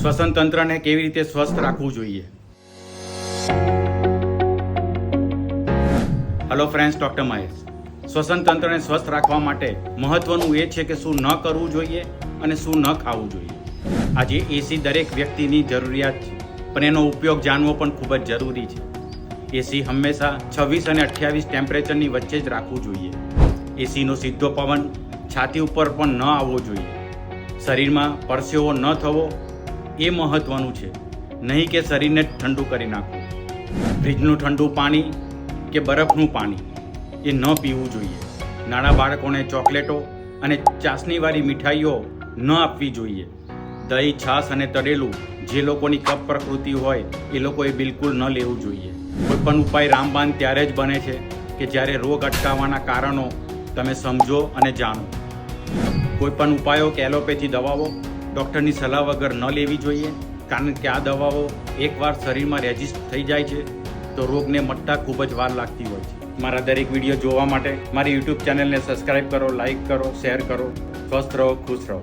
શ્વસન તંત્રને કેવી રીતે સ્વસ્થ રાખવું જોઈએ. Hello friends, doctor Mahesh. શ્વસન તંત્રને સ્વસ્થ રાખવા માટે મહત્વનું એ છે કે શું ન કરવું જોઈએ અને શું ન ખાવું જોઈએ. આજે એસી દરેક વ્યક્તિની જરૂરિયાત છે, પણ એનો ઉપયોગ જાણવો પણ ખૂબ જ જરૂરી છે. એસી હંમેશા 26 અને 28 ટેમ્પરેચરની વચ્ચે જ રાખવું જોઈએ. એસીનો સીધો પવન છાતી ઉપર પણ ન આવવો જોઈએ. શરીરમાં પરસેવો ન થવો એ મહત્વનું છે, નહીં કે શરીરને ઠંડુ કરી નાખવું. ફ્રીજનું ઠંડુ પાણી કે બરફનું પાણી એ ન પીવું જોઈએ. નાના બાળકોને ચોકલેટો અને ચાસણીવાળી મીઠાઈઓ ન આપવી જોઈએ. દહીં, છાશ અને તળેલું જે લોકોની કફ પ્રકૃતિ હોય એ લોકોએ બિલકુલ ન લેવું જોઈએ. કોઈપણ ઉપાય રામબાણ ત્યારે જ બને છે કે જ્યારે રોગ અટકાવવાના કારણો તમે સમજો અને જાણો. કોઈપણ ઉપાયો કે એલોપેથી દવાઓ ડૉક્ટરની સલાહ વગર ન લેવી જોઈએ, કારણ કે આ દવાઓ એકવાર શરીરમાં રેજિસ્ટ થઈ જાય છે તો રોગને મટતા ખૂબ જ વાર લાગતી હોય છે. મારા દરેક વિડીયો જોવા માટે મારી યુટ્યુબ ચેનલને સબસ્ક્રાઈબ કરો, લાઈક કરો, શેર કરો. સ્વસ્થ રહો, ખુશ રહો.